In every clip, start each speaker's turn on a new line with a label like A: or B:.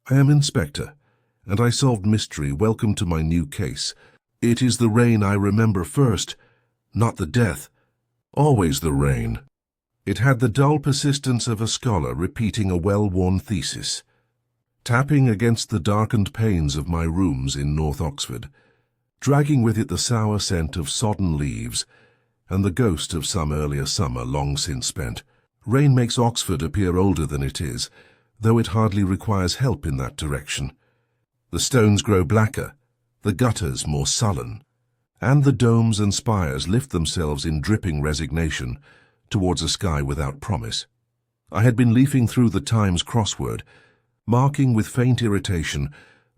A: I am Inspector, and I solved mystery. Welcome to my new case. It is the rain I remember first, not the death. Always the rain. It had the dull persistence of a scholar repeating a well-worn thesis. Tapping against the darkened panes of my rooms in North Oxford, dragging with it the sour scent of sodden leaves and the ghost of some earlier summer long since spent. Rain makes Oxford appear older than it is, though it hardly requires help in that direction. The stones grow blacker, the gutters more sullen, and the domes and spires lift themselves in dripping resignation towards a sky without promise. I had been leafing through the Times crossword, marking with faint irritation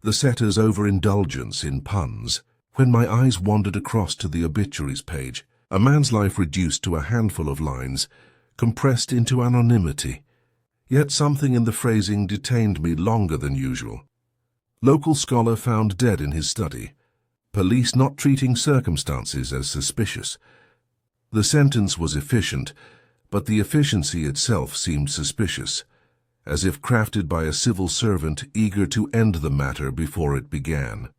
A: the setter's overindulgence in puns, when my eyes wandered across to the obituaries page, a man's life reduced to a handful of lines, compressed into anonymity. Yet something in the phrasing detained me longer than usual. Local scholar found dead in his study. Police not treating circumstances as suspicious. The sentence was efficient, but the efficiency itself seemed suspicious, as if crafted by a civil servant eager to end the matter before it began.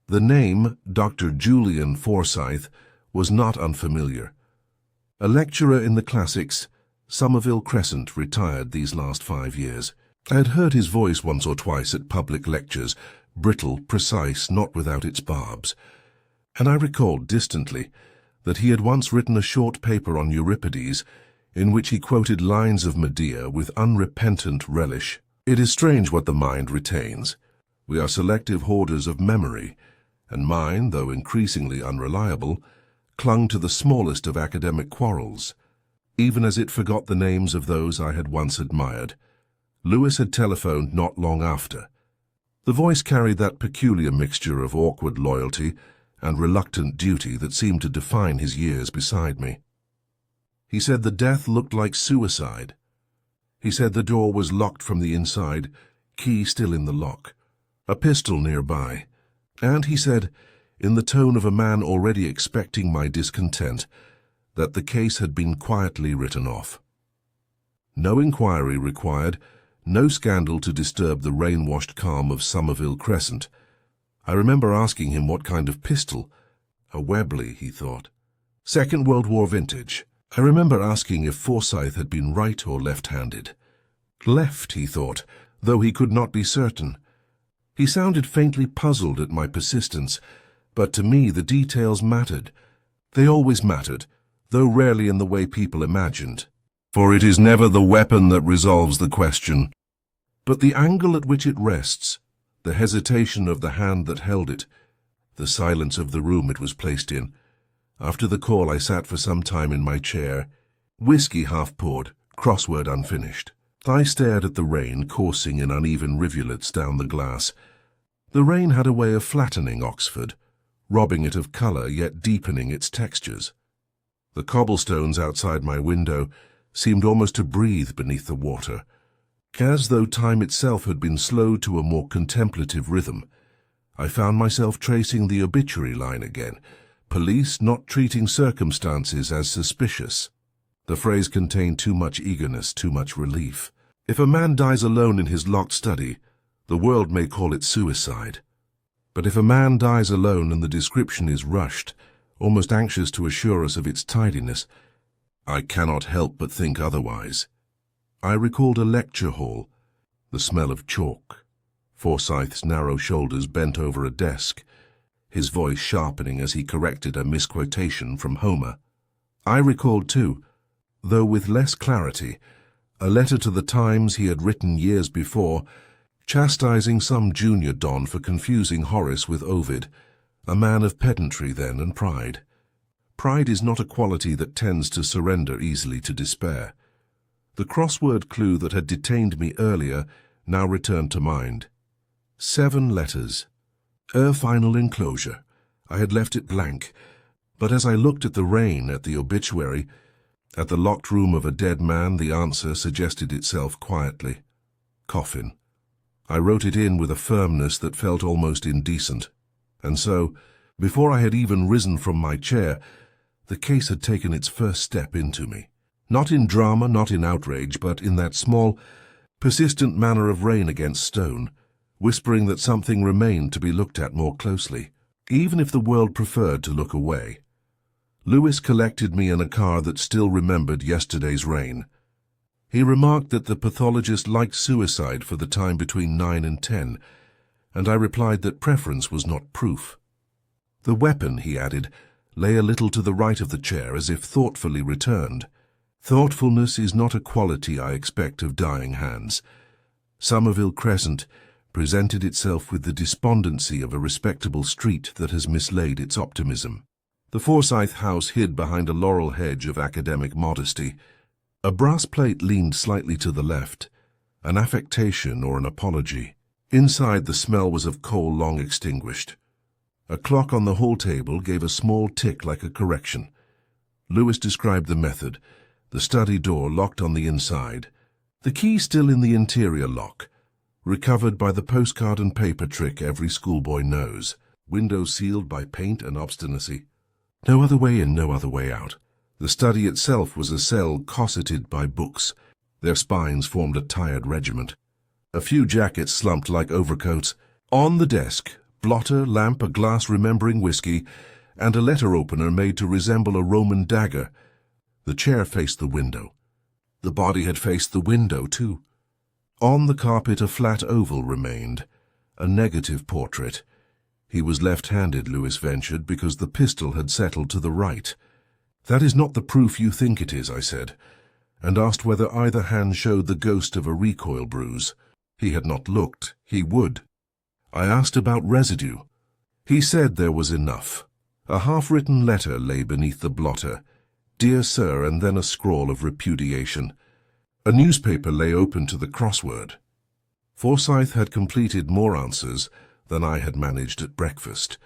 A: The name, Dr. Julian Forsyth, was not unfamiliar. A lecturer in the classics, Somerville Crescent, retired these last 5 years. I had heard his voice once or twice at public lectures, brittle, precise, not without its barbs, and I recalled distantly that he had once written a short paper on Euripides in which he quoted lines of Medea with unrepentant relish. It is strange what the mind retains. We are selective hoarders of memory, and mine, though increasingly unreliable, clung to the smallest of academic quarrels, even as it forgot the names of those I had once admired. Lewis had telephoned not long after. The voice carried that peculiar mixture of awkward loyalty and reluctant duty that seemed to define his years beside me. He said the death looked like suicide. He said the door was locked from the inside, key still in the lock, a pistol nearby, and he said, in the tone of a man already expecting my discontent, that the case had been quietly written off. No inquiry required, no scandal to disturb the rain-washed calm of Somerville Crescent. I remember asking him what kind of pistol. A Webley, he thought. Second World War vintage. I remember asking if Forsyth had been right or left-handed. Left, he thought, though he could not be certain. He sounded faintly puzzled at my persistence, but to me the details mattered. They always mattered, though rarely in the way people imagined. For it is never the weapon that resolves the question, but the angle at which it rests, the hesitation of the hand that held it, the silence of the room it was placed in. After the call I sat for some time in my chair, whiskey half poured, crossword unfinished. I stared at the rain coursing in uneven rivulets down the glass. The rain had a way of flattening Oxford, robbing it of colour yet deepening its textures. The cobblestones outside my window seemed almost to breathe beneath the water, as though time itself had been slowed to a more contemplative rhythm. I found myself tracing the obituary line again, police not treating circumstances as suspicious. The phrase contained too much eagerness, too much relief. If a man dies alone in his locked study, the world may call it suicide. But if a man dies alone and the description is rushed, almost anxious to assure us of its tidiness, I cannot help but think otherwise. I recalled a lecture hall, the smell of chalk, Forsyth's narrow shoulders bent over a desk, his voice sharpening as he corrected a misquotation from Homer. I recalled, too, though with less clarity, a letter to the Times he had written years before, chastising some junior don for confusing Horace with Ovid, a man of pedantry then and pride. Pride is not a quality that tends to surrender easily to despair. The crossword clue that had detained me earlier now returned to mind. 7 letters. Final enclosure. I had left it blank, but as I looked at the rain, at the obituary, at the locked room of a dead man, the answer suggested itself quietly. Coffin. I wrote it in with a firmness that felt almost indecent. And so, before I had even risen from my chair, the case had taken its first step into me. Not in drama, not in outrage, but in that small, persistent manner of rain against stone, whispering that something remained to be looked at more closely, even if the world preferred to look away. Lewis collected me in a car that still remembered yesterday's rain. He remarked that the pathologist liked suicide for the time between 9 and 10, and I replied that preference was not proof. The weapon, he added, lay a little to the right of the chair as if thoughtfully returned. Thoughtfulness is not a quality I expect of dying hands. Somerville Crescent presented itself with the despondency of a respectable street that has mislaid its optimism. The Forsyth house hid behind a laurel hedge of academic modesty. A brass plate leaned slightly to the left, an affectation or an apology. Inside, the smell was of coal long extinguished. A clock on the hall table gave a small tick like a correction. Lewis described the method. The study door locked on the inside. The key still in the interior lock, recovered by the postcard and paper trick every schoolboy knows. Windows sealed by paint and obstinacy. No other way in, no other way out. The study itself was a cell cosseted by books. Their spines formed a tired regiment. A few jackets slumped like overcoats. On the desk, blotter, lamp, a glass remembering whiskey, and a letter opener made to resemble a Roman dagger. The chair faced the window. The body had faced the window, too. On the carpet a flat oval remained, a negative portrait. He was left-handed, Lewis ventured, because the pistol had settled to the right. "That is not the proof you think it is," I said, and asked whether either hand showed the ghost of a recoil bruise. He had not looked. He would. I asked about residue. He said there was enough. A half-written letter lay beneath the blotter. "Dear Sir," and then a scrawl of repudiation. A newspaper lay open to the crossword. Forsyth had completed more answers than I had managed at breakfast.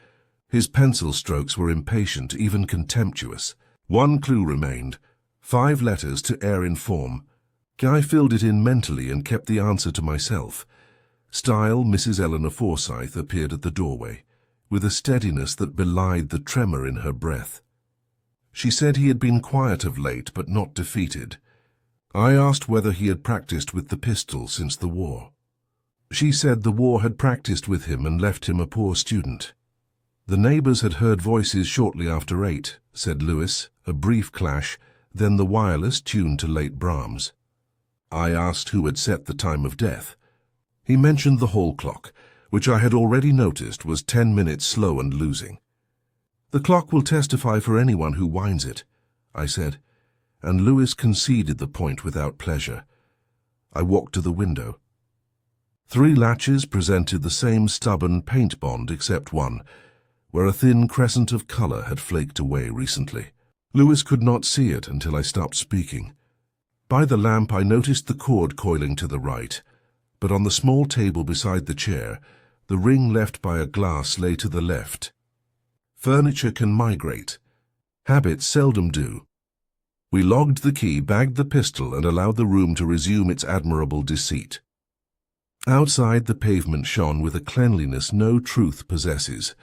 A: His pencil strokes were impatient, even contemptuous. One clue remained, 5 letters to err in form. I filled it in mentally and kept the answer to myself. Style, Mrs. Eleanor Forsyth, appeared at the doorway, with a steadiness that belied the tremor in her breath. She said he had been quiet of late, but not defeated. I asked whether he had practiced with the pistol since the war. She said the war had practiced with him and left him a poor student. "The neighbors had heard voices shortly after 8, said Lewis, a brief clash, then the wireless tuned to late Brahms. I asked who had set the time of death. He mentioned the hall clock, which I had already noticed was 10 minutes slow and losing. "The clock will testify for anyone who winds it," I said, and Lewis conceded the point without pleasure. I walked to the window. 3 latches presented the same stubborn paint bond except one, where a thin crescent of color had flaked away recently. Lewis could not see it until I stopped speaking. By the lamp I noticed the cord coiling to the right, but on the small table beside the chair, the ring left by a glass lay to the left. Furniture can migrate. Habits seldom do. We logged the key, bagged the pistol, and allowed the room to resume its admirable deceit. Outside, the pavement shone with a cleanliness no truth possesses.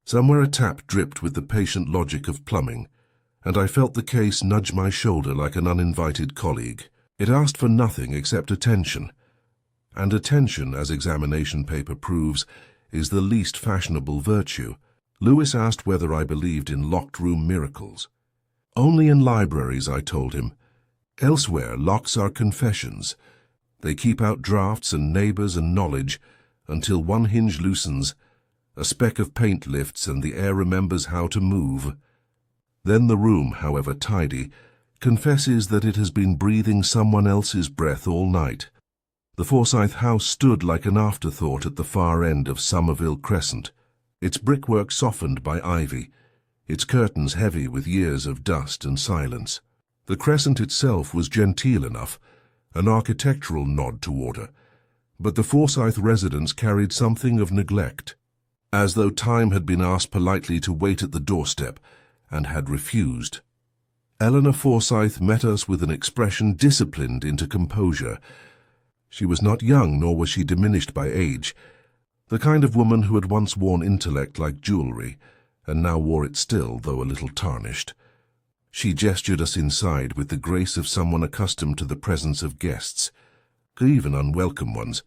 A: Somewhere a tap dripped with the patient logic of plumbing, and I felt the case nudge my shoulder like an uninvited colleague. It asked for nothing except attention, and attention, as examination paper proves, is the least fashionable virtue. Lewis asked whether I believed in locked-room miracles. "Only in libraries," I told him. "Elsewhere, locks are confessions. They keep out drafts and neighbors and knowledge until one hinge loosens, a speck of paint lifts, and the air remembers how to move. Then the room, however tidy, confesses that it has been breathing someone else's breath all night." The Forsyth house stood like an afterthought at the far end of Somerville Crescent, its brickwork softened by ivy, its curtains heavy with years of dust and silence. The crescent itself was genteel enough, an architectural nod to order, but the Forsyth residence carried something of neglect, as though time had been asked politely to wait at the doorstep and had refused. Eleanor Forsyth met us with an expression disciplined into composure. She was not young, nor was she diminished by age, the kind of woman who had once worn intellect like jewelry, and now wore it still, though a little tarnished. She gestured us inside with the grace of someone accustomed to the presence of guests. even unwelcome ones.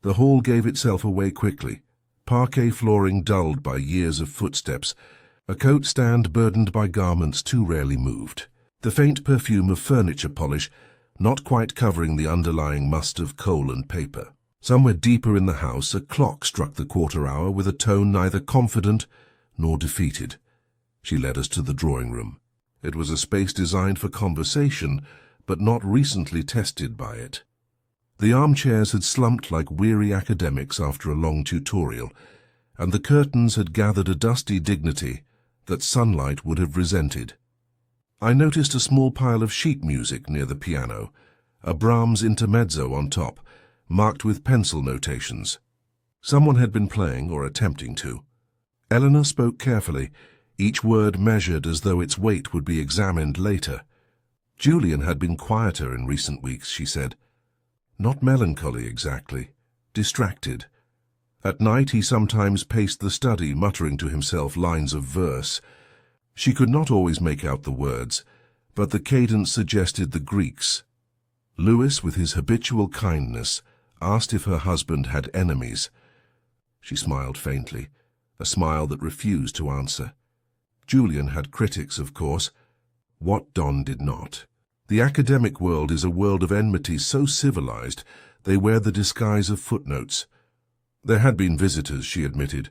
A: The hall gave itself away quickly, parquet flooring dulled by years of footsteps, a coat stand burdened by garments too rarely moved, the faint perfume of furniture polish not quite covering the underlying must of coal and paper. Somewhere deeper in the house, a clock struck the quarter hour with a tone neither confident nor defeated. She led us to the drawing room. It was a space designed for conversation, but not recently tested by it. The armchairs had slumped like weary academics after a long tutorial, and the curtains had gathered a dusty dignity that sunlight would have resented. I noticed a small pile of sheet music near the piano, a Brahms intermezzo on top, marked with pencil notations. Someone had been playing, or attempting to. Eleanor spoke carefully, each word measured as though its weight would be examined later. Julian had been quieter in recent weeks, she said. Not melancholy exactly, distracted. At night he sometimes paced the study, muttering to himself lines of verse. She could not always make out the words, but the cadence suggested the Greeks. Lewis, with his habitual kindness, asked if her husband had enemies. She smiled faintly, a smile that refused to answer. Julian had critics, of course. What Don did not. The academic world is a world of enmity so civilized they wear the disguise of footnotes. There had been visitors, she admitted.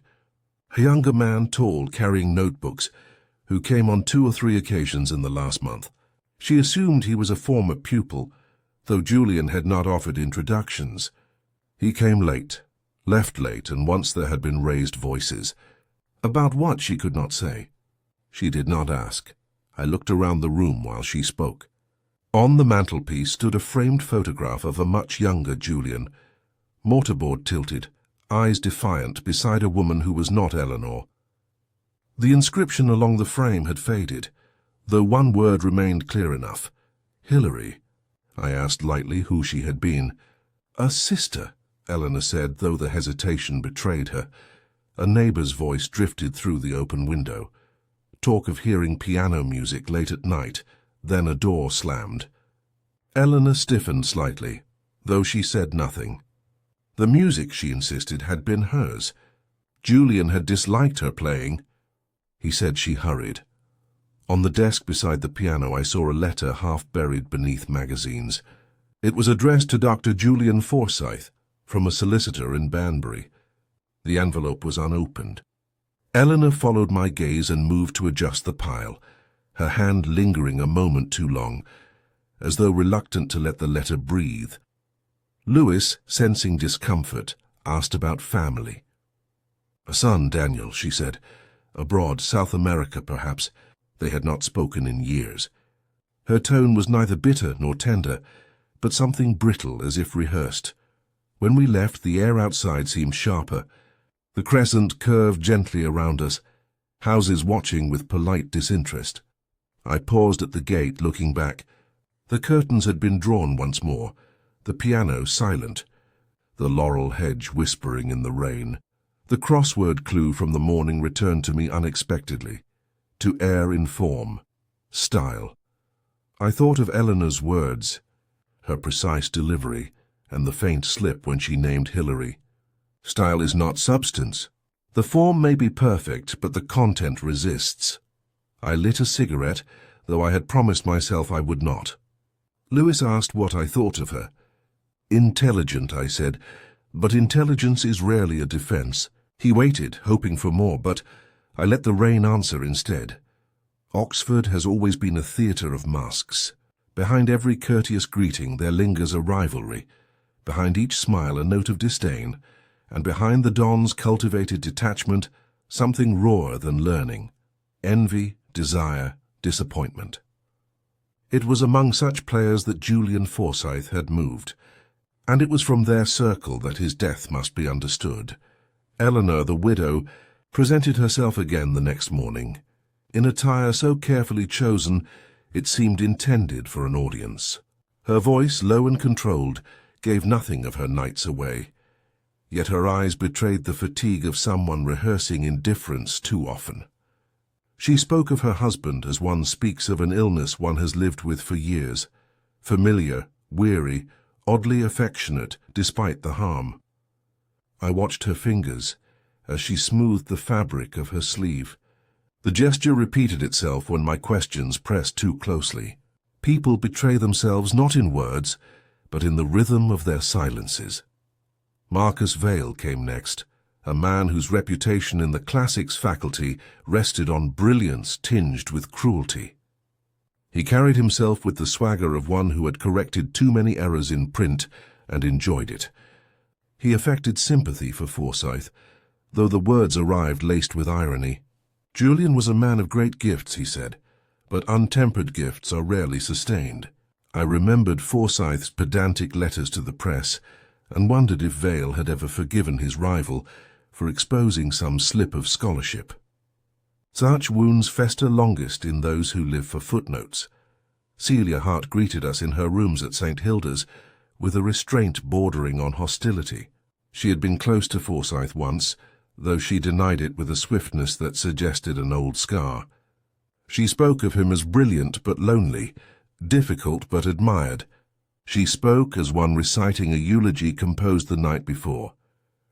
A: A younger man, tall, carrying notebooks, who came on 2 or 3 occasions in the last month. She assumed he was a former pupil, though Julian had not offered introductions. He came late, left late, and once there had been raised voices. About what, she could not say. She did not ask. I looked around the room while she spoke. On the mantelpiece stood a framed photograph of a much younger Julian, mortarboard tilted, eyes defiant, beside a woman who was not Eleanor. The inscription along the frame had faded, though one word remained clear enough. Hilary. I asked lightly who she had been. A sister, Eleanor said, though the hesitation betrayed her. A neighbour's voice drifted through the open window. Talk of hearing piano music late at night, then a door slammed. Eleanor stiffened slightly, though she said nothing. The music, she insisted, had been hers. Julian had disliked her playing. He said she hurried. On the desk beside the piano I saw a letter half buried beneath magazines. It was addressed to Dr. Julian Forsyth, from a solicitor in Banbury. The envelope was unopened. Eleanor followed my gaze and moved to adjust the pile, her hand lingering a moment too long, as though reluctant to let the letter breathe. Lewis, sensing discomfort, asked about family. A son, Daniel, she said. Abroad, South America, perhaps. They had not spoken in years. Her tone was neither bitter nor tender, but something brittle, as if rehearsed. When we left, the air outside seemed sharper. The crescent curved gently around us, houses watching with polite disinterest. I paused at the gate, looking back. The curtains had been drawn once more, the piano silent, the laurel hedge whispering in the rain. The crossword clue from the morning returned to me unexpectedly. To err in form, style. I thought of Eleanor's words, her precise delivery, and the faint slip when she named Hilary. Style is not substance. The form may be perfect, but the content resists. I lit a cigarette, though I had promised myself I would not. Lewis asked what I thought of her. Intelligent, I said, but intelligence is rarely a defense. He waited, hoping for more, but I let the rain answer instead. Oxford has always been a theatre of masks. Behind every courteous greeting there lingers a rivalry, behind each smile a note of disdain, and behind the Don's cultivated detachment something rawer than learning, envy, desire, disappointment. It was among such players that Julian Forsyth had moved, and it was from their circle that his death must be understood. Eleanor, the widow, presented herself again the next morning, in attire so carefully chosen it seemed intended for an audience. Her voice, low and controlled, gave nothing of her nights away, yet her eyes betrayed the fatigue of someone rehearsing indifference too often. She spoke of her husband as one speaks of an illness one has lived with for years, familiar, weary, oddly affectionate despite the harm. I watched her fingers as she smoothed the fabric of her sleeve. The gesture repeated itself when my questions pressed too closely. People betray themselves not in words, but in the rhythm of their silences. Marcus Vale came next, a man whose reputation in the classics faculty rested on brilliance tinged with cruelty. He carried himself with the swagger of one who had corrected too many errors in print and enjoyed it. He affected sympathy for Forsyth, though the words arrived laced with irony. Julian was a man of great gifts, he said, but untempered gifts are rarely sustained. I remembered Forsyth's pedantic letters to the press and wondered if Vale had ever forgiven his rival for exposing some slip of scholarship. Such wounds fester longest in those who live for footnotes. Celia Hart greeted us in her rooms at St. Hilda's with a restraint bordering on hostility. She had been close to Forsyth once, though she denied it with a swiftness that suggested an old scar. She spoke of him as brilliant but lonely, difficult but admired. She spoke as one reciting a eulogy composed the night before,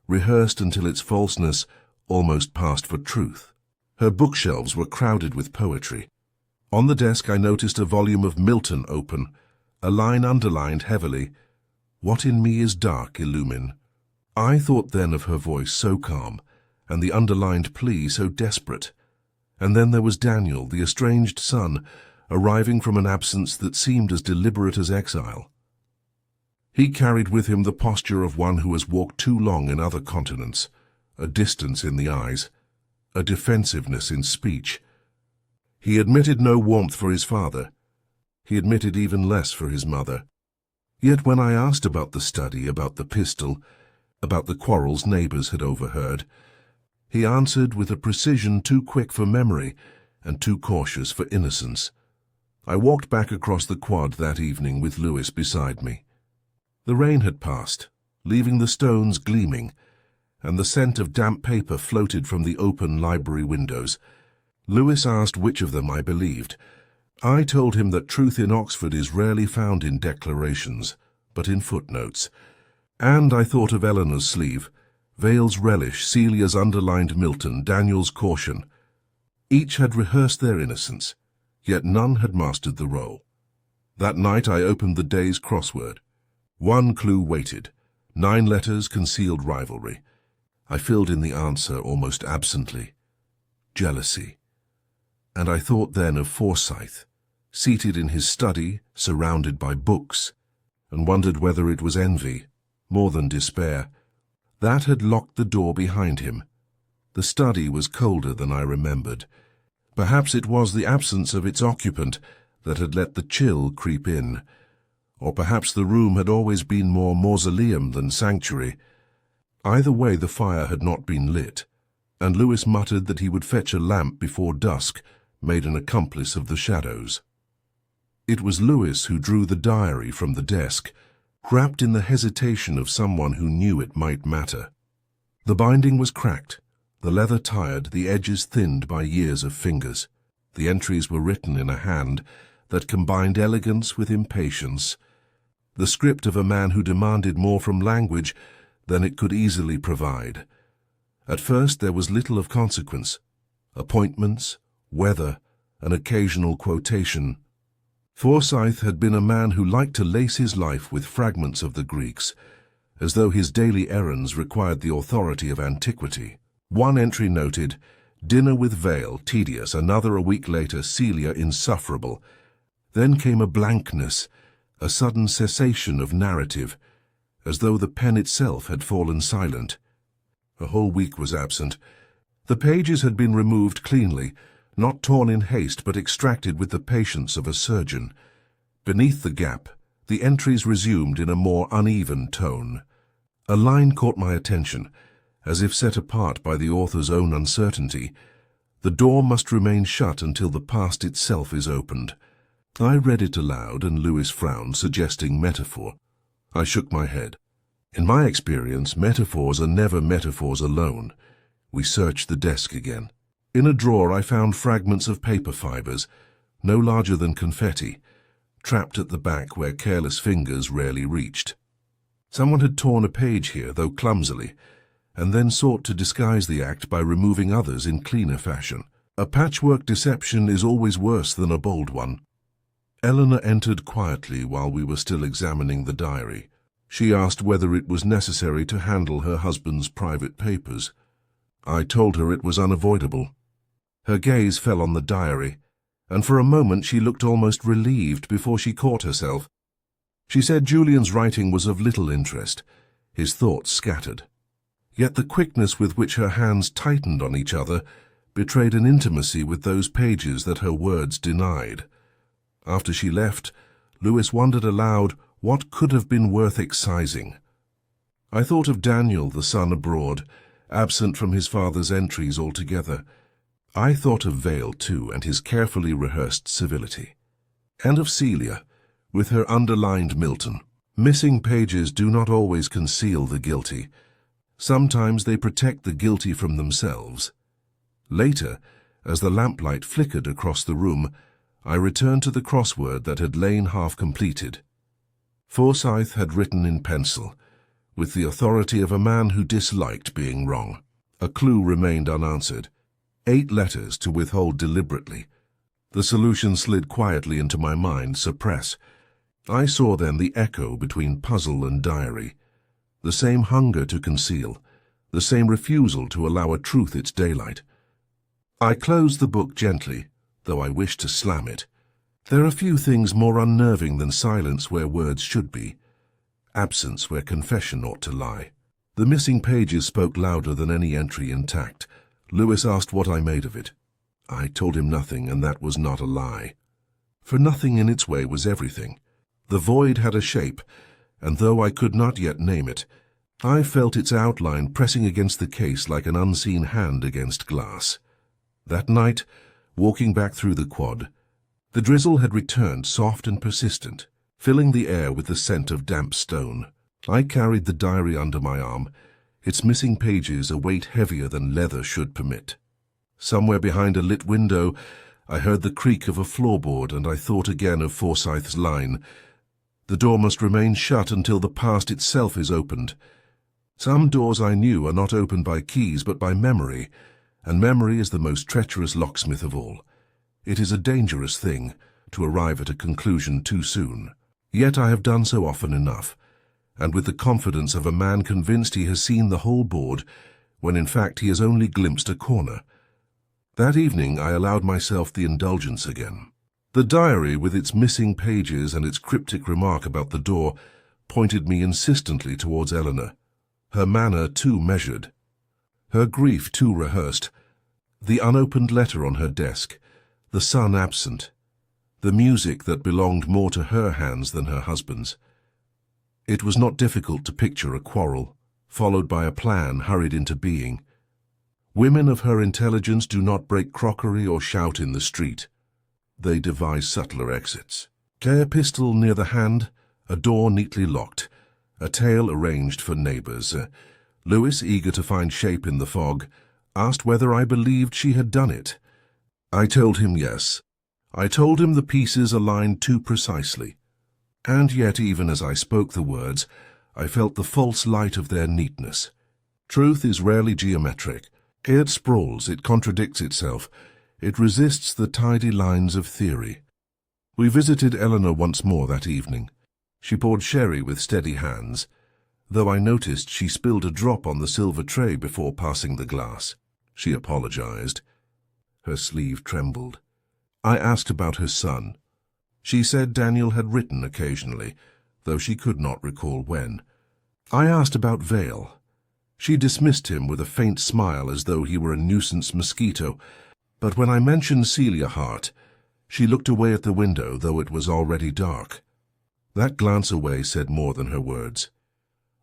A: rehearsed until its falseness almost passed for truth. Her bookshelves were crowded with poetry. On the desk I noticed a volume of Milton open, a line underlined heavily, "What in me is dark, illumine." I thought then of her voice so calm, and the underlined plea so desperate. And then there was Daniel, the estranged son, arriving from an absence that seemed as deliberate as exile. He carried with him the posture of one who has walked too long in other continents, a distance in the eyes, a defensiveness in speech. He admitted no warmth for his father. He admitted even less for his mother. Yet when I asked about the study, about the pistol, about the quarrels neighbours had overheard, he answered with a precision too quick for memory and too cautious for innocence. I walked back across the quad that evening with Lewis beside me. The rain had passed, leaving the stones gleaming, and the scent of damp paper floated from the open library windows. Lewis asked which of them I believed. I told him that truth in Oxford is rarely found in declarations, but in footnotes. And I thought of Eleanor's sleeve, Vale's relish, Celia's underlined Milton, Daniel's caution. Each had rehearsed their innocence, yet none had mastered the role. That night I opened the day's crossword. One clue waited. 9 letters concealed rivalry. I filled in the answer almost absently. Jealousy. And I thought then of Forsyth, seated in his study, surrounded by books, and wondered whether it was envy, more than despair. That had locked the door behind him. The study was colder than I remembered. Perhaps it was the absence of its occupant that had let the chill creep in. Or perhaps the room had always been more mausoleum than sanctuary. Either way, the fire had not been lit, and Lewis muttered that he would fetch a lamp before dusk, made an accomplice of the shadows. It was Lewis who drew the diary from the desk, wrapped in the hesitation of someone who knew it might matter. The binding was cracked, the leather tired, the edges thinned by years of fingers. The entries were written in a hand that combined elegance with impatience, the script of a man who demanded more from language than it could easily provide. At first there was little of consequence: appointments, weather, an occasional quotation. Forsyth had been a man who liked to lace his life with fragments of the Greeks, as though his daily errands required the authority of antiquity. One entry noted, "Dinner with Vale, tedious," another a week later, "Celia, insufferable." Then came a blankness, a sudden cessation of narrative, as though the pen itself had fallen silent. A whole week was absent. The pages had been removed cleanly, not torn in haste, but extracted with the patience of a surgeon. Beneath the gap, the entries resumed in a more uneven tone. A line caught my attention, as if set apart by the author's own uncertainty. "The door must remain shut until the past itself is opened." I read it aloud, and Lewis frowned, suggesting metaphor. I shook my head. In my experience, metaphors are never metaphors alone. We searched the desk again. In a drawer I found fragments of paper fibers, no larger than confetti, trapped at the back where careless fingers rarely reached. Someone had torn a page here, though clumsily, and then sought to disguise the act by removing others in cleaner fashion. A patchwork deception is always worse than a bold one. Eleanor entered quietly while we were still examining the diary. She asked whether it was necessary to handle her husband's private papers. I told her it was unavoidable. Her gaze fell on the diary, and for a moment she looked almost relieved before she caught herself. She said Julian's writing was of little interest, his thoughts scattered. Yet the quickness with which her hands tightened on each other betrayed an intimacy with those pages that her words denied. After she left, Lewis wondered aloud what could have been worth excising. I thought of Daniel, the son abroad, absent from his father's entries altogether. I thought of Vale, too, and his carefully rehearsed civility. And of Celia, with her underlined Milton. Missing pages do not always conceal the guilty. Sometimes they protect the guilty from themselves. Later, as the lamplight flickered across the room, I returned to the crossword that had lain half-completed. Forsyth had written in pencil, with the authority of a man who disliked being wrong. A clue remained unanswered. 8 letters to withhold deliberately. The solution slid quietly into my mind, suppress. I saw then the echo between puzzle and diary. The same hunger to conceal, the same refusal to allow a truth its daylight. I closed the book gently, though I wished to slam it. There are few things more unnerving than silence where words should be, absence where confession ought to lie. The missing pages spoke louder than any entry intact. Lewis asked what I made of it. I told him nothing, and that was not a lie. For nothing in its way was everything. The void had a shape, and though I could not yet name it, I felt its outline pressing against the case like an unseen hand against glass. That night, walking back through the quad, the drizzle had returned soft and persistent, filling the air with the scent of damp stone. I carried the diary under my arm, its missing pages a weight heavier than leather should permit. Somewhere behind a lit window, I heard the creak of a floorboard, and I thought again of Forsyth's line. The door must remain shut until the past itself is opened. Some doors I knew are not opened by keys but by memory, and memory is the most treacherous locksmith of all. It is a dangerous thing to arrive at a conclusion too soon. Yet I have done so often enough, and with the confidence of a man convinced he has seen the whole board, when in fact he has only glimpsed a corner. That evening I allowed myself the indulgence again. The diary, with its missing pages and its cryptic remark about the door, pointed me insistently towards Eleanor. Her manner too measured, her grief too rehearsed, the unopened letter on her desk, the son absent, the music that belonged more to her hands than her husband's. It was not difficult to picture a quarrel, followed by a plan hurried into being. Women of her intelligence do not break crockery or shout in the street. They devise subtler exits. A pistol near the hand, a door neatly locked, a tale arranged for neighbors. Lewis, eager to find shape in the fog, asked whether I believed she had done it. I told him yes. I told him the pieces aligned too precisely. And yet, even as I spoke the words, I felt the false light of their neatness. Truth is rarely geometric. It sprawls, it contradicts itself, it resists the tidy lines of theory. We visited Eleanor once more that evening. She poured sherry with steady hands, though I noticed she spilled a drop on the silver tray before passing the glass. She apologized. Her sleeve trembled. I asked about her son. She said Daniel had written occasionally, though she could not recall when. I asked about Vale. She dismissed him with a faint smile as though he were a nuisance mosquito, but when I mentioned Celia Hart, she looked away at the window, though it was already dark. That glance away said more than her words.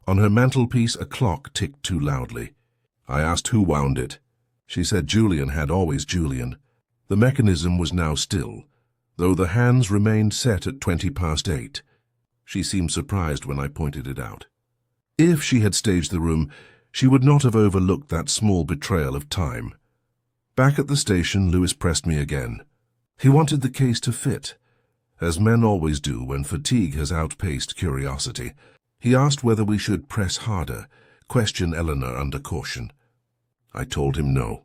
A: On her mantelpiece a clock ticked too loudly. I asked who wound it. She said Julian had always Julian. The mechanism was now still, though the hands remained set at 8:20. She seemed surprised when I pointed it out. If she had staged the room, she would not have overlooked that small betrayal of time. Back at the station, Lewis pressed me again. He wanted the case to fit, as men always do when fatigue has outpaced curiosity. He asked whether we should press harder, question Eleanor under caution. I told him no.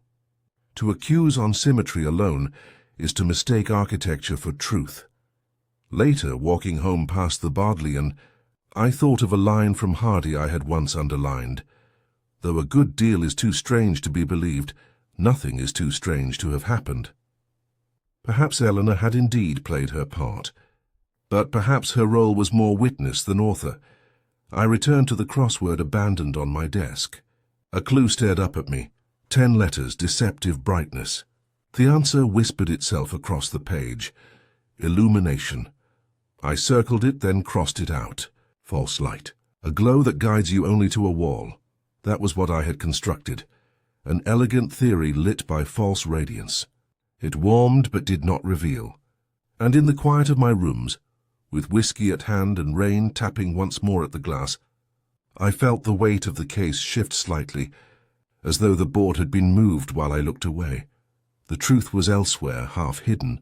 A: To accuse on symmetry alone is to mistake architecture for truth. Later, walking home past the Bodleian, I thought of a line from Hardy I had once underlined. Though a good deal is too strange to be believed, nothing is too strange to have happened. Perhaps Eleanor had indeed played her part, but perhaps her role was more witness than author. I returned to the crossword abandoned on my desk. A clue stared up at me. 10 letters, deceptive brightness. The answer whispered itself across the page. Illumination. I circled it, then crossed it out. False light. A glow that guides you only to a wall. That was what I had constructed. An elegant theory lit by false radiance. It warmed but did not reveal. And in the quiet of my rooms, with whiskey at hand and rain tapping once more at the glass, I felt the weight of the case shift slightly, as though the board had been moved while I looked away. The truth was elsewhere, half hidden,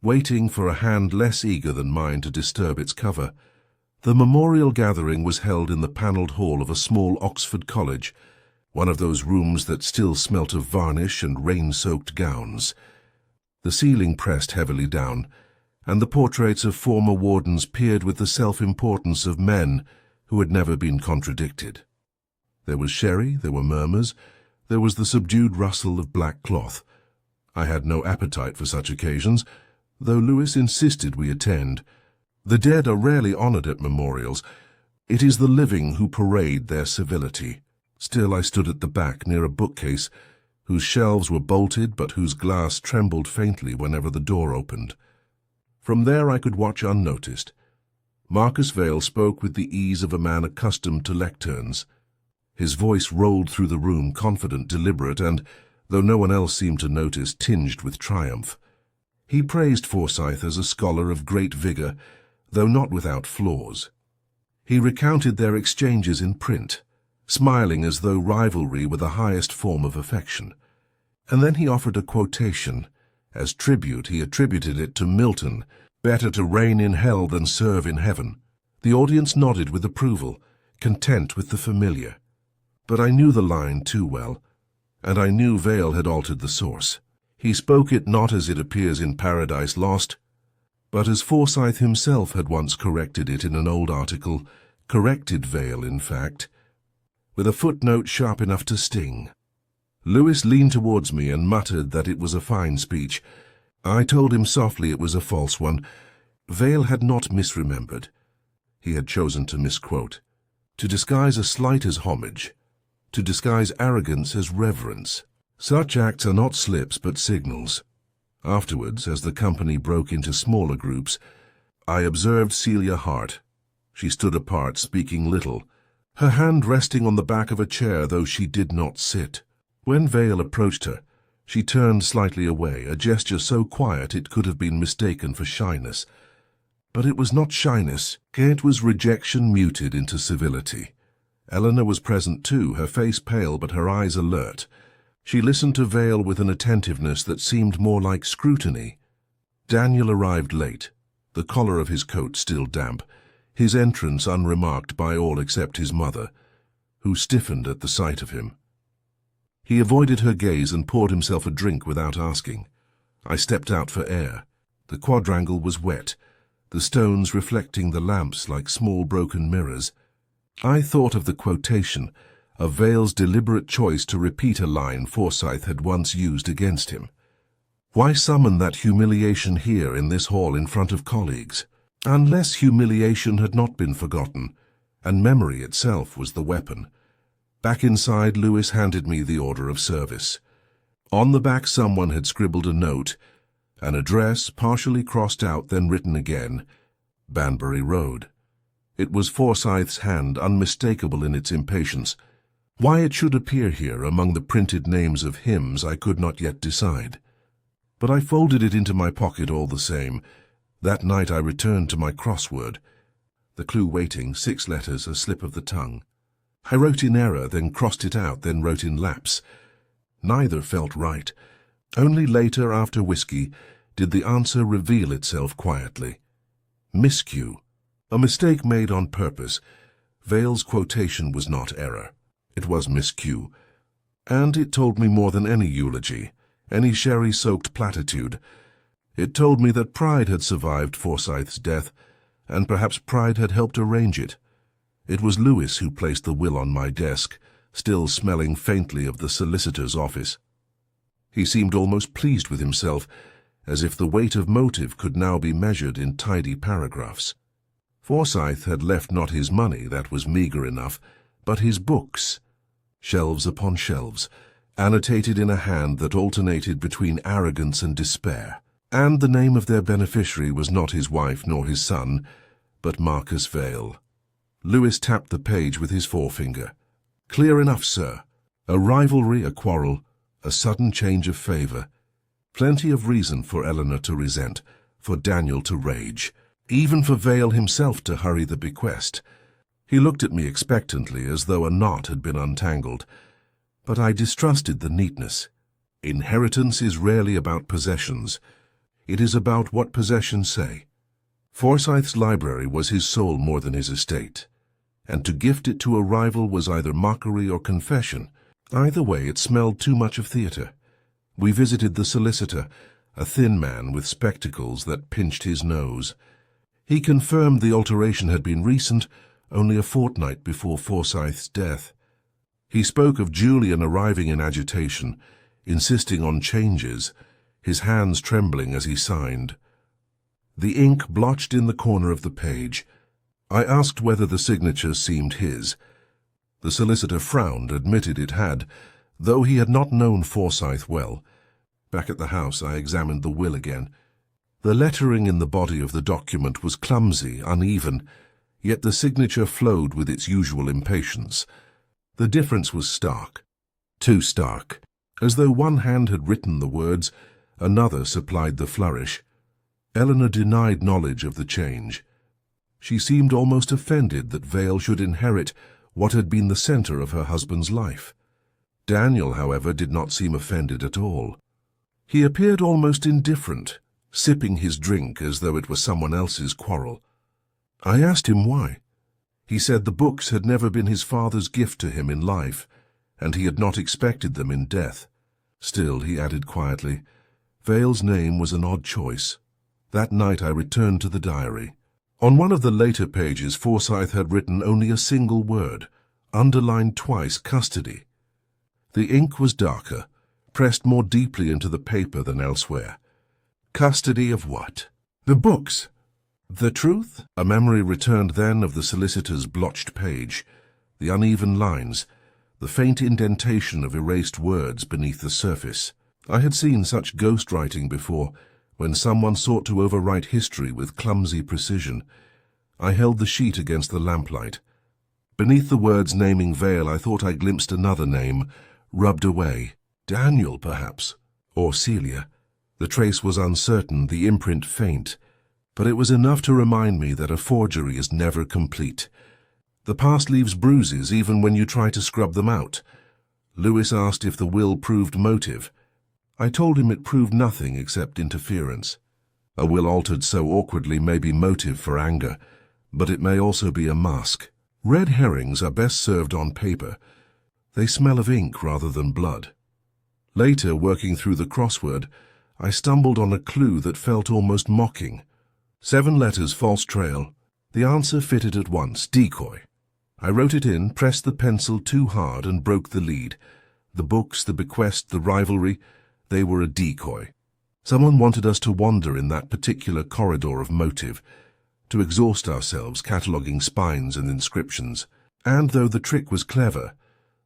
A: waiting for a hand less eager than mine to disturb its cover. The memorial gathering was held in the panelled hall of a small Oxford college, one of those rooms that still smelt of varnish and rain-soaked gowns. The ceiling pressed heavily down, and the portraits of former wardens peered with the self-importance of men who had never been contradicted. There was sherry, there were murmurs, there was the subdued rustle of black cloth. I had no appetite for such occasions, though Lewis insisted we attend. The dead are rarely honoured at memorials. It is the living who parade their civility. Still I stood at the back near a bookcase, whose shelves were bolted but whose glass trembled faintly whenever the door opened. From there I could watch unnoticed. Marcus Vale spoke with the ease of a man accustomed to lecterns. His voice rolled through the room, confident, deliberate, and, though no one else seemed to notice, tinged with triumph. He praised Forsyth as a scholar of great vigour, though not without flaws. He recounted their exchanges in print, smiling as though rivalry were the highest form of affection. And then he offered a quotation. As tribute he attributed it to Milton, "Better to reign in hell than serve in heaven." The audience nodded with approval, content with the familiar. But I knew the line too well, and I knew Vale had altered the source. He spoke it not as it appears in Paradise Lost, but as Forsyth himself had once corrected it in an old article, corrected Vale, in fact, with a footnote sharp enough to sting. Lewis leaned towards me and muttered that it was a fine speech. I told him softly it was a false one. Vale had not misremembered. He had chosen to misquote, to disguise a slight as homage, to disguise arrogance as reverence. Such acts are not slips but signals. Afterwards, as the company broke into smaller groups, I observed Celia Hart. She stood apart, speaking little, her hand resting on the back of a chair, though she did not sit. When Vale approached her, she turned slightly away, a gesture so quiet it could have been mistaken for shyness. But it was not shyness, it was rejection muted into civility. Eleanor was present too, her face pale but her eyes alert. She listened to Vale with an attentiveness that seemed more like scrutiny. Daniel arrived late, the collar of his coat still damp, his entrance unremarked by all except his mother, who stiffened at the sight of him. He avoided her gaze and poured himself a drink without asking. I stepped out for air. The quadrangle was wet, the stones reflecting the lamps like small broken mirrors. I thought of the quotation, of Vale's deliberate choice to repeat a line Forsyth had once used against him. Why summon that humiliation here in this hall in front of colleagues? Unless humiliation had not been forgotten, and memory itself was the weapon. Back inside, Lewis handed me the order of service. On the back someone had scribbled a note, an address partially crossed out, then written again, Banbury Road. It was Forsyth's hand, unmistakable in its impatience. Why it should appear here among the printed names of hymns I could not yet decide. But I folded it into my pocket all the same. That night I returned to my crossword, the clue waiting, 6 letters, a slip of the tongue. I wrote in error, then crossed it out, then wrote in lapse. Neither felt right. Only later, after whiskey, did the answer reveal itself quietly. Miscue, a mistake made on purpose, Vale's quotation was not error. It was miscue. And it told me more than any eulogy, any sherry-soaked platitude. It told me that pride had survived Forsyth's death, and perhaps pride had helped arrange it. It was Lewis who placed the will on my desk, still smelling faintly of the solicitor's office. He seemed almost pleased with himself, as if the weight of motive could now be measured in tidy paragraphs. Forsyth had left not his money, that was meagre enough, but his books, shelves upon shelves, annotated in a hand that alternated between arrogance and despair. And the name of their beneficiary was not his wife nor his son, but Marcus Vale. Lewis tapped the page with his forefinger. "Clear enough, sir. A rivalry, a quarrel, a sudden change of favour. Plenty of reason for Eleanor to resent, for Daniel to rage, even for Vale himself to hurry the bequest." He looked at me expectantly, as though a knot had been untangled, but I distrusted the neatness. Inheritance is rarely about possessions. It is about what possessions say. Forsyth's library was his soul more than his estate, and to gift it to a rival was either mockery or confession. Either way, it smelled too much of theatre. We visited the solicitor, a thin man with spectacles that pinched his nose. He confirmed the alteration had been recent, only a fortnight before Forsyth's death. He spoke of Julian arriving in agitation, insisting on changes, his hands trembling as he signed. The ink blotched in the corner of the page. I asked whether the signature seemed his. The solicitor frowned, admitted it had, though he had not known Forsyth well. Back at the house, I examined the will again. The lettering in the body of the document was clumsy, uneven, yet the signature flowed with its usual impatience. The difference was stark, too stark. As though one hand had written the words, another supplied the flourish. Eleanor denied knowledge of the change. She seemed almost offended that Vale should inherit what had been the center of her husband's life. Daniel, however, did not seem offended at all. He appeared almost indifferent, sipping his drink as though it were someone else's quarrel. I asked him why. He said the books had never been his father's gift to him in life, and he had not expected them in death. Still, he added quietly, Vale's name was an odd choice. That night I returned to the diary. On one of the later pages, Forsyth had written only a single word, underlined twice, custody. The ink was darker, pressed more deeply into the paper than elsewhere. Custody of what? The books. The truth? A memory returned then of the solicitor's blotched page, the uneven lines, the faint indentation of erased words beneath the surface. I had seen such ghostwriting before, when someone sought to overwrite history with clumsy precision. I held the sheet against the lamplight. Beneath the words naming Vale, I thought I glimpsed another name, rubbed away. Daniel, perhaps, or Celia. The trace was uncertain, the imprint faint, but it was enough to remind me that a forgery is never complete. The past leaves bruises even when you try to scrub them out. Lewis asked if the will proved motive. I told him it proved nothing except interference. A will altered so awkwardly may be motive for anger, but it may also be a mask. Red herrings are best served on paper. They smell of ink rather than blood. Later, working through the crossword, I stumbled on a clue that felt almost mocking. 7 letters, false trail. The answer fitted at once, decoy. I wrote it in, pressed the pencil too hard, and broke the lead. The books, the bequest, the rivalry, they were a decoy. Someone wanted us to wander in that particular corridor of motive, to exhaust ourselves cataloguing spines and inscriptions. And though the trick was clever,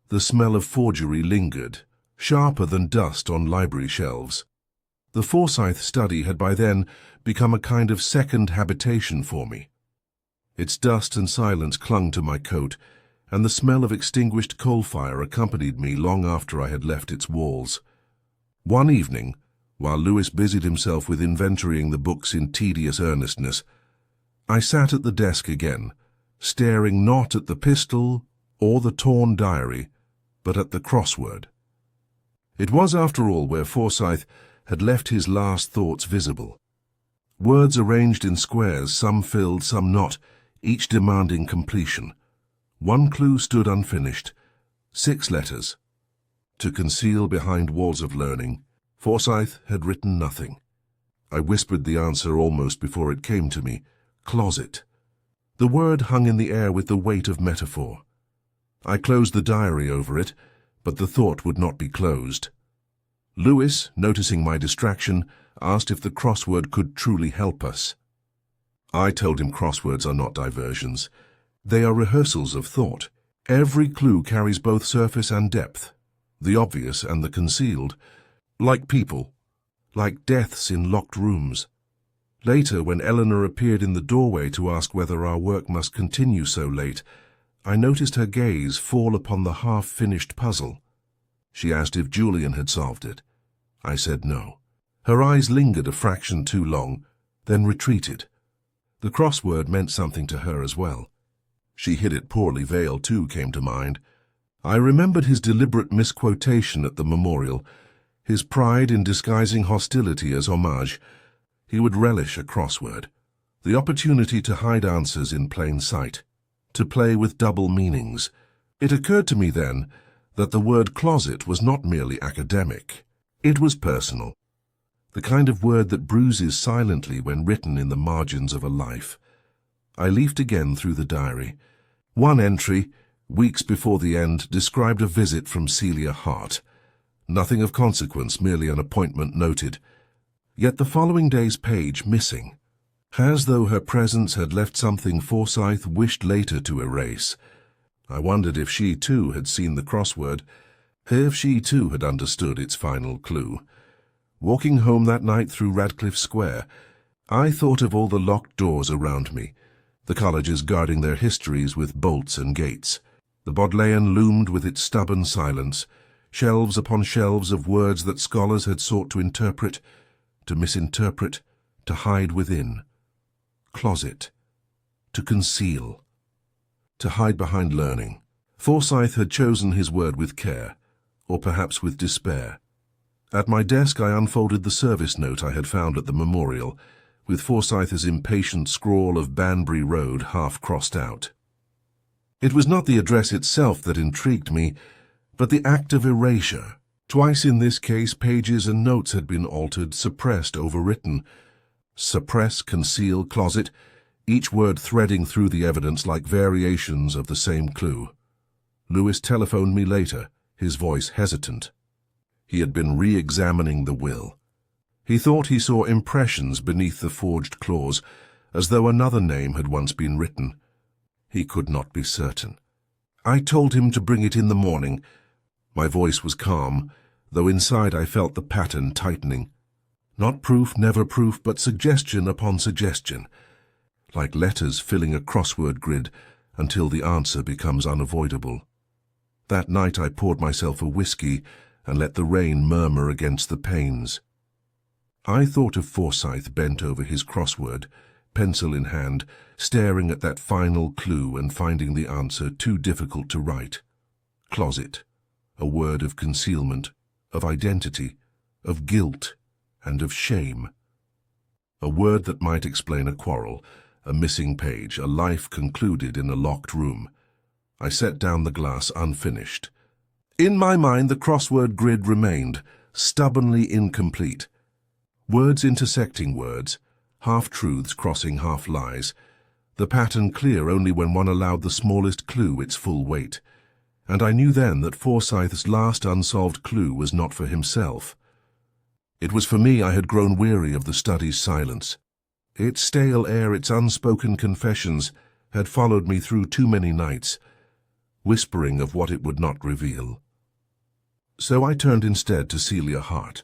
A: the smell of forgery lingered, sharper than dust on library shelves. The Forsyth study had by then become a kind of second habitation for me. Its dust and silence clung to my coat, and the smell of extinguished coal fire accompanied me long after I had left its walls. One evening, while Lewis busied himself with inventorying the books in tedious earnestness, I sat at the desk again, staring not at the pistol or the torn diary, but at the crossword. It was, after all, where Forsyth had left his last thoughts visible. Words arranged in squares, some filled, some not, each demanding completion. One clue stood unfinished. 6 letters. To conceal behind walls of learning, Forsyth had written nothing. I whispered the answer almost before it came to me. Closet. The word hung in the air with the weight of metaphor. I closed the diary over it, but the thought would not be closed. Lewis, noticing my distraction, asked if the crossword could truly help us. I told him crosswords are not diversions. They are rehearsals of thought. Every clue carries both surface and depth, the obvious and the concealed, like people, like deaths in locked rooms. Later, when Eleanor appeared in the doorway to ask whether our work must continue so late, I noticed her gaze fall upon the half-finished puzzle. She asked if Julian had solved it. I said no. Her eyes lingered a fraction too long, then retreated. The crossword meant something to her as well. She hid it poorly. Vale, too, came to mind. I remembered his deliberate misquotation at the memorial, his pride in disguising hostility as homage. He would relish a crossword, the opportunity to hide answers in plain sight, to play with double meanings. It occurred to me then that the word closet was not merely academic. It was personal, the kind of word that bruises silently when written in the margins of a life. I leafed again through the diary. One entry, weeks before the end, described a visit from Celia Hart. Nothing of consequence, merely an appointment noted. Yet the following day's page missing, as though her presence had left something Forsyth wished later to erase. I wondered if she too had seen the crossword, if she too had understood its final clue. Walking home that night through Radcliffe Square, I thought of all the locked doors around me, the colleges guarding their histories with bolts and gates. The Bodleian loomed with its stubborn silence, shelves upon shelves of words that scholars had sought to interpret, to misinterpret, to hide within. Closet. To conceal. To hide behind learning. Forsyth had chosen his word with care, or perhaps with despair. At my desk I unfolded the service note I had found at the memorial, with Forsyth's impatient scrawl of Banbury Road half crossed out. It was not the address itself that intrigued me, but the act of erasure. Twice in this case pages and notes had been altered, suppressed, overwritten. Suppress, conceal, closet, each word threading through the evidence like variations of the same clue. Lewis telephoned me later, his voice hesitant. He had been re-examining the will. He thought he saw impressions beneath the forged clause, as though another name had once been written. He could not be certain. I told him to bring it in the morning. My voice was calm, though inside I felt the pattern tightening. Not proof, never proof, but suggestion upon suggestion, like letters filling a crossword grid until the answer becomes unavoidable. That night I poured myself a whiskey and let the rain murmur against the panes. I thought of Forsyth bent over his crossword, pencil in hand, staring at that final clue and finding the answer too difficult to write. Closet, a word of concealment, of identity, of guilt, and of shame. A word that might explain a quarrel, a missing page, a life concluded in a locked room. I set down the glass unfinished. In my mind the crossword grid remained, stubbornly incomplete. Words intersecting words, half-truths crossing half-lies, the pattern clear only when one allowed the smallest clue its full weight. And I knew then that Forsyth's last unsolved clue was not for himself. It was for me. I had grown weary of the study's silence. Its stale air, its unspoken confessions, had followed me through too many nights, whispering of what it would not reveal. So I turned instead to Celia Hart,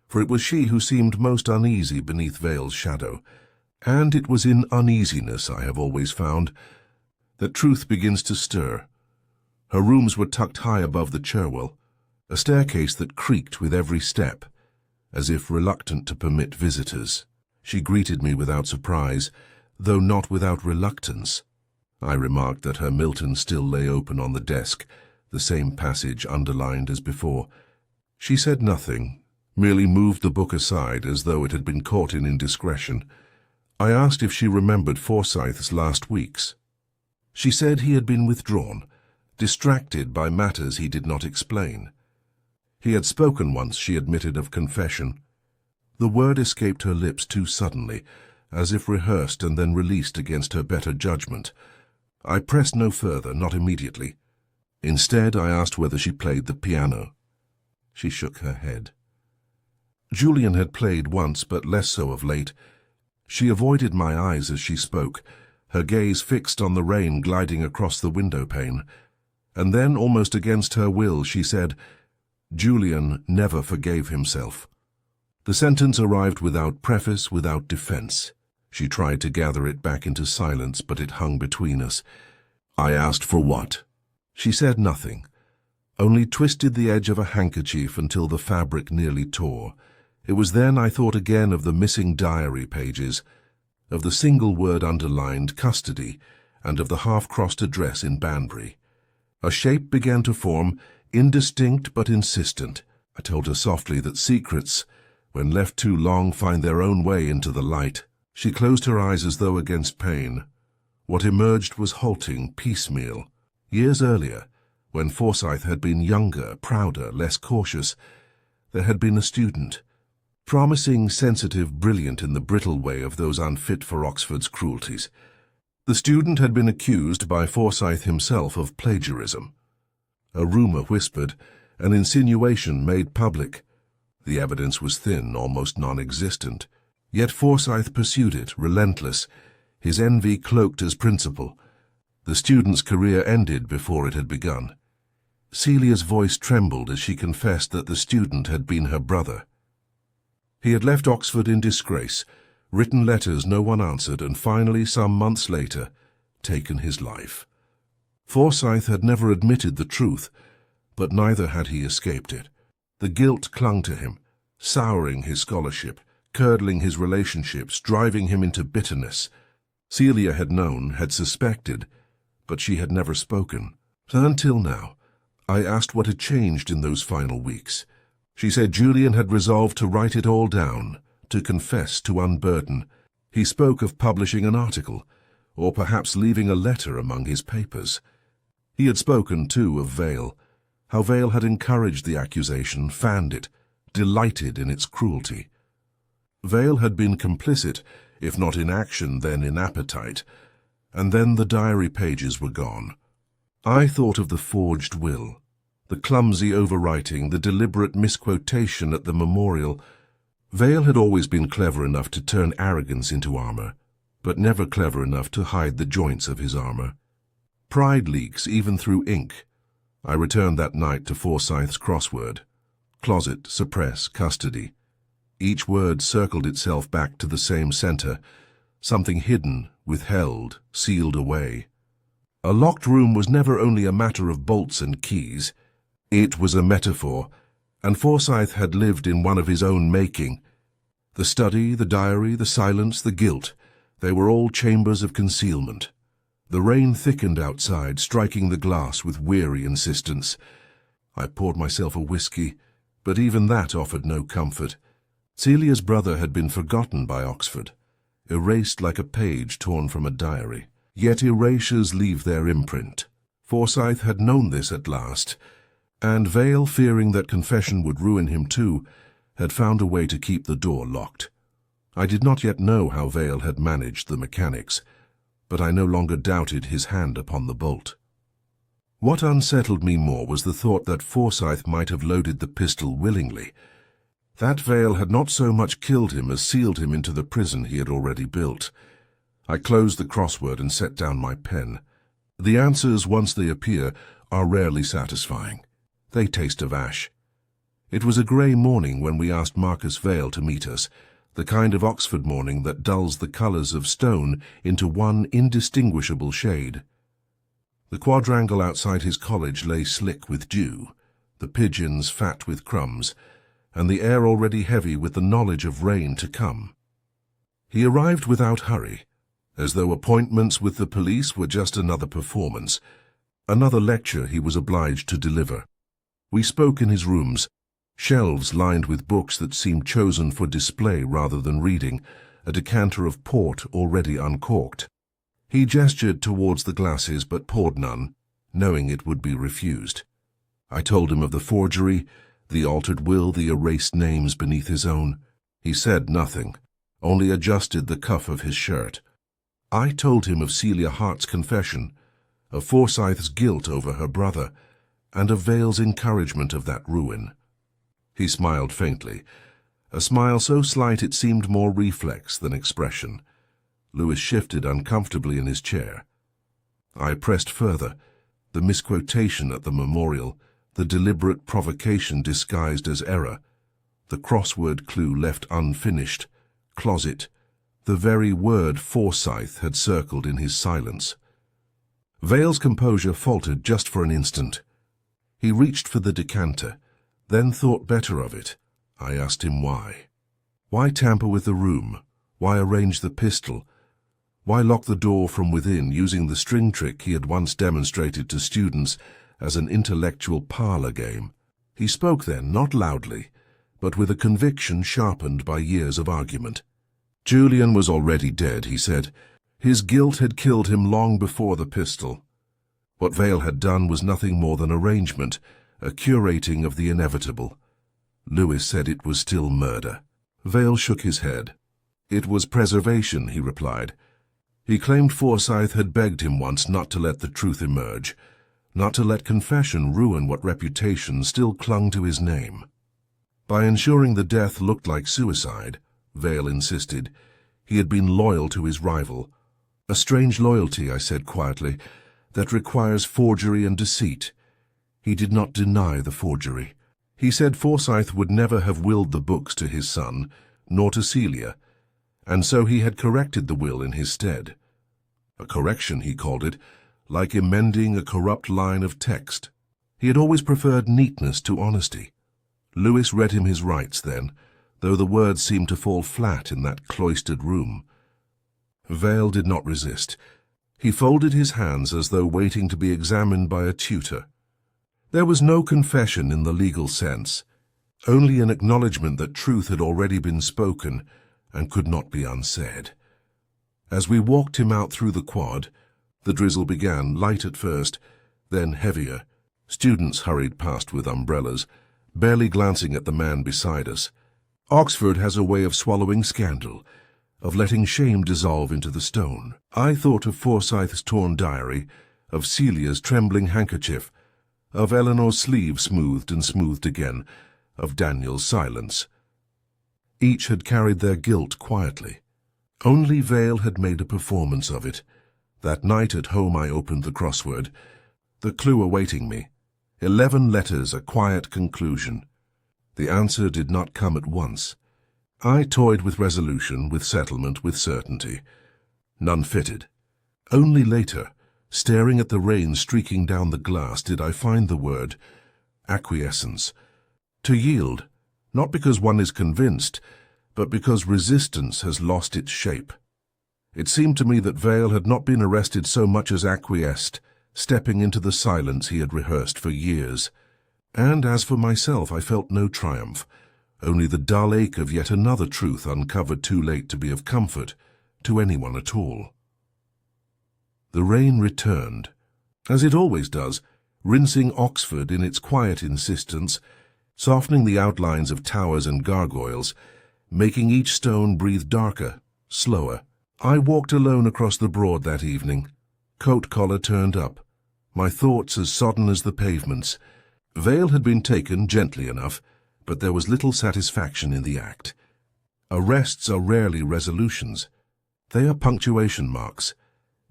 A: for it was she who seemed most uneasy beneath Vale's shadow, and it was in uneasiness, I have always found, that truth begins to stir. Her rooms were tucked high above the Cherwell, a staircase that creaked with every step, as if reluctant to permit visitors. She greeted me without surprise, though not without reluctance. I remarked that her Milton still lay open on the desk, the same passage underlined as before. She said nothing, merely moved the book aside as though it had been caught in indiscretion. I asked if she remembered Forsyth's last weeks. She said he had been withdrawn, distracted by matters he did not explain. He had spoken once, she admitted, of confession. The word escaped her lips too suddenly, as if rehearsed and then released against her better judgment. I pressed no further, not immediately. Instead, I asked whether she played the piano. She shook her head. Julian had played once, but less so of late. She avoided my eyes as she spoke, her gaze fixed on the rain gliding across the window pane. And then, almost against her will, she said, "Julian never forgave himself." The sentence arrived without preface, without defense. She tried to gather it back into silence, but it hung between us. I asked for what? She said nothing, only twisted the edge of a handkerchief until the fabric nearly tore. It was then I thought again of the missing diary pages, of the single word underlined, custody, and of the half-crossed address in Banbury. A shape began to form, indistinct but insistent. I told her softly that secrets, when left too long, find their own way into the light. She closed her eyes as though against pain. What emerged was halting, piecemeal. Years earlier, when Forsyth had been younger, prouder, less cautious, there had been a student, promising, sensitive, brilliant in the brittle way of those unfit for Oxford's cruelties. The student had been accused by Forsyth himself of plagiarism. A rumour whispered, an insinuation made public. The evidence was thin, almost non-existent. Yet Forsyth pursued it, relentless, his envy cloaked as principle. The student's career ended before it had begun. Celia's voice trembled as she confessed that the student had been her brother. He had left Oxford in disgrace, written letters no one answered, and finally, some months later, taken his life. Forsyth had never admitted the truth, but neither had he escaped it. The guilt clung to him, souring his scholarship, curdling his relationships, driving him into bitterness. Celia had known, had suspected, but she had never spoken. Until now, I asked what had changed in those final weeks. She said Julian had resolved to write it all down, to confess, to unburden. He spoke of publishing an article, or perhaps leaving a letter among his papers. He had spoken, too, of Vale, how Vale had encouraged the accusation, fanned it, delighted in its cruelty. Vale had been complicit, if not in action, then in appetite, and then the diary pages were gone. I thought of the forged will, the clumsy overwriting, the deliberate misquotation at the memorial. Vale had always been clever enough to turn arrogance into armor, but never clever enough to hide the joints of his armor. Pride leaks even through ink. I returned that night to Forsyth's crossword. Closet, suppress, custody. Each word circled itself back to the same center, something hidden, withheld, sealed away. A locked room was never only a matter of bolts and keys. It was a metaphor, and Forsyth had lived in one of his own making. The study, the diary, the silence, the guilt, they were all chambers of concealment. The rain thickened outside, striking the glass with weary insistence. I poured myself a whiskey, but even that offered no comfort. Celia's brother had been forgotten by Oxford, erased like a page torn from a diary. Yet erasures leave their imprint. Forsyth had known this at last, and Vale, fearing that confession would ruin him too, had found a way to keep the door locked. I did not yet know how Vale had managed the mechanics, but I no longer doubted his hand upon the bolt. What unsettled me more was the thought that Forsyth might have loaded the pistol willingly. That Vale had not so much killed him as sealed him into the prison he had already built. I closed the crossword and set down my pen. The answers, once they appear, are rarely satisfying. They taste of ash. It was a grey morning when we asked Marcus Vale to meet us, the kind of Oxford morning that dulls the colours of stone into one indistinguishable shade. The quadrangle outside his college lay slick with dew, the pigeons fat with crumbs, and the air already heavy with the knowledge of rain to come. He arrived without hurry, as though appointments with the police were just another performance, another lecture he was obliged to deliver. We spoke in his rooms, shelves lined with books that seemed chosen for display rather than reading, a decanter of port already uncorked. He gestured towards the glasses but poured none, knowing it would be refused. I told him of the forgery, the altered will, the erased names beneath his own. He said nothing, only adjusted the cuff of his shirt. I told him of Celia Hart's confession, of Forsyth's guilt over her brother, and of Vale's encouragement of that ruin. He smiled faintly, a smile so slight it seemed more reflex than expression. Lewis shifted uncomfortably in his chair. I pressed further, the misquotation at the memorial, the deliberate provocation disguised as error, the crossword clue left unfinished, closet, the very word Forsyth had circled in his silence. Vale's composure faltered just for an instant. He reached for the decanter, then thought better of it. I asked him why. Why tamper with the room? Why arrange the pistol? Why lock the door from within, using the string trick he had once demonstrated to students as an intellectual parlor game? He spoke then, not loudly, but with a conviction sharpened by years of argument. Julian was already dead, he said. His guilt had killed him long before the pistol. What Vale had done was nothing more than arrangement, a curating of the inevitable. Lewis said it was still murder. Vale shook his head. It was preservation, he replied. He claimed Forsyth had begged him once not to let the truth emerge, not to let confession ruin what reputation still clung to his name. By ensuring the death looked like suicide, Vale insisted, he had been loyal to his rival. A strange loyalty, I said quietly, that requires forgery and deceit. He did not deny the forgery. He said Forsyth would never have willed the books to his son, nor to Celia, and so he had corrected the will in his stead. A correction, he called it, like amending a corrupt line of text. He had always preferred neatness to honesty. Lewis read him his rights then, though the words seemed to fall flat in that cloistered room. Vale did not resist. He folded his hands as though waiting to be examined by a tutor. There was no confession in the legal sense, only an acknowledgment that truth had already been spoken and could not be unsaid. As we walked him out through the quad, the drizzle began, light at first, then heavier. Students hurried past with umbrellas, barely glancing at the man beside us. Oxford has a way of swallowing scandal, of letting shame dissolve into the stone. I thought of Forsyth's torn diary, of Celia's trembling handkerchief, of Eleanor's sleeve smoothed and smoothed again, of Daniel's silence. Each had carried their guilt quietly. Only Vale had made a performance of it. That night at home I opened the crossword, the clue awaiting me. 11 letters, a quiet conclusion. The answer did not come at once. I toyed with resolution, with settlement, with certainty. None fitted. Only later, staring at the rain streaking down the glass, did I find the word acquiescence. To yield, not because one is convinced, but because resistance has lost its shape. It seemed to me that Vale had not been arrested so much as acquiesced, stepping into the silence he had rehearsed for years. And as for myself, I felt no triumph, only the dull ache of yet another truth uncovered too late to be of comfort to anyone at all. The rain returned, as it always does, rinsing Oxford in its quiet insistence, softening the outlines of towers and gargoyles, making each stone breathe darker, slower. I walked alone across the Broad that evening, coat collar turned up, my thoughts as sodden as the pavements. Vale had been taken gently enough, but there was little satisfaction in the act. Arrests are rarely resolutions. They are punctuation marks,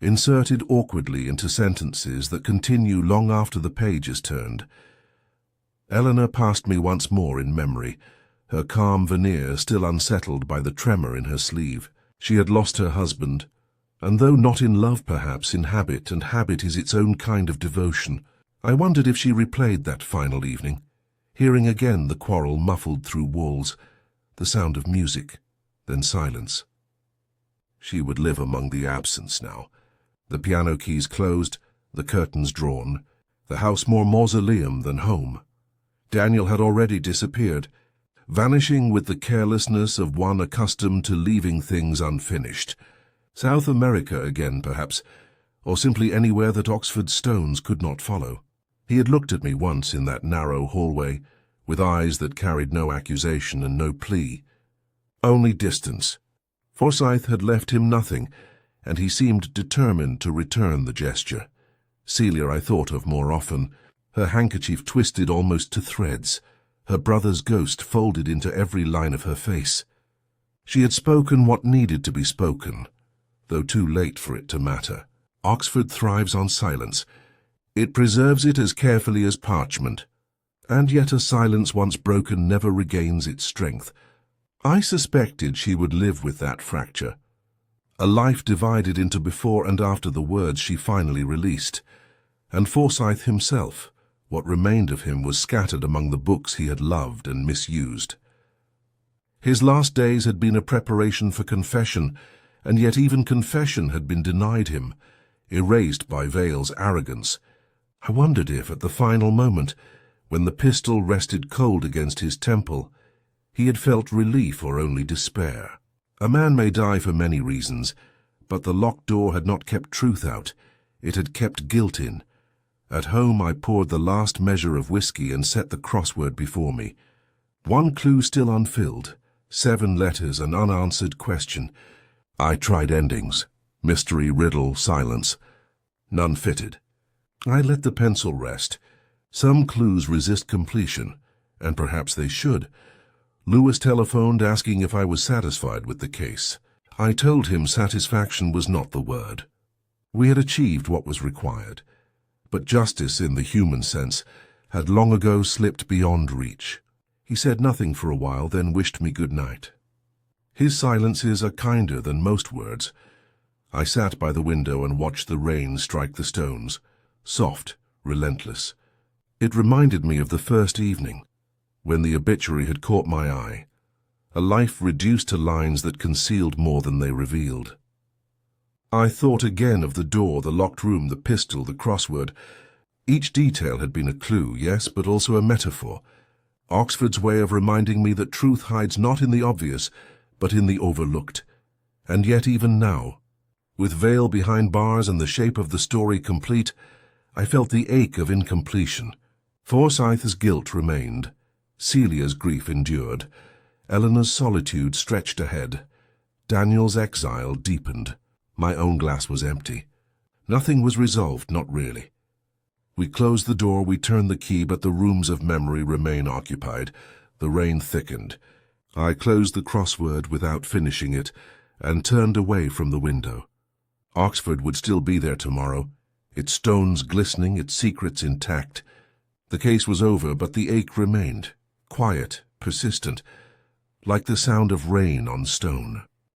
A: inserted awkwardly into sentences that continue long after the page is turned. Eleanor passed me once more in memory, her calm veneer still unsettled by the tremor in her sleeve. She had lost her husband, and though not in love perhaps, in habit, and habit is its own kind of devotion. I wondered if she replayed that final evening, hearing again the quarrel muffled through walls, the sound of music, then silence. She would live among the absents now, the piano keys closed, the curtains drawn, the house more mausoleum than home. Daniel had already disappeared, vanishing with the carelessness of one accustomed to leaving things unfinished. South America again, perhaps, or simply anywhere that Oxford's stones could not follow. He had looked at me once in that narrow hallway, with eyes that carried no accusation and no plea, only distance. Forsyth had left him nothing, and he seemed determined to return the gesture. Celia I thought of more often, her handkerchief twisted almost to threads, her brother's ghost folded into every line of her face. She had spoken what needed to be spoken, though too late for it to matter. Oxford thrives on silence. It preserves it as carefully as parchment, and yet a silence once broken never regains its strength. I suspected she would live with that fracture, a life divided into before and after the words she finally released. And Forsyth himself, what remained of him, was scattered among the books he had loved and misused. His last days had been a preparation for confession, and yet even confession had been denied him, erased by Vale's arrogance. I wondered if, at the final moment, when the pistol rested cold against his temple, he had felt relief or only despair. A man may die for many reasons, but the locked door had not kept truth out. It had kept guilt in. At home I poured the last measure of whiskey and set the crossword before me. One clue still unfilled, 7 letters, an unanswered question. I tried endings, mystery, riddle, silence. None fitted. I let the pencil rest. Some clues resist completion, and perhaps they should. Lewis telephoned asking if I was satisfied with the case. I told him satisfaction was not the word. We had achieved what was required, but justice in the human sense had long ago slipped beyond reach. He said nothing for a while, then wished me good night. His silences are kinder than most words. I sat by the window and watched the rain strike the stones, soft, relentless. It reminded me of the first evening, when the obituary had caught my eye, a life reduced to lines that concealed more than they revealed. I thought again of the door, the locked room, the pistol, the crossword. Each detail had been a clue, yes, but also a metaphor. Oxford's way of reminding me that truth hides not in the obvious, but in the overlooked. And yet even now, with Vale behind bars and the shape of the story complete, I felt the ache of incompletion. Forsyth's guilt remained. Celia's grief endured. Eleanor's solitude stretched ahead. Daniel's exile deepened. My own glass was empty. Nothing was resolved, not really. We closed the door, we turned the key, but the rooms of memory remain occupied. The rain thickened. I closed the crossword without finishing it and turned away from the window. Oxford would still be there tomorrow, its stones glistening, its secrets intact. The case was over, but the ache remained, quiet, persistent, like the sound of rain on stone.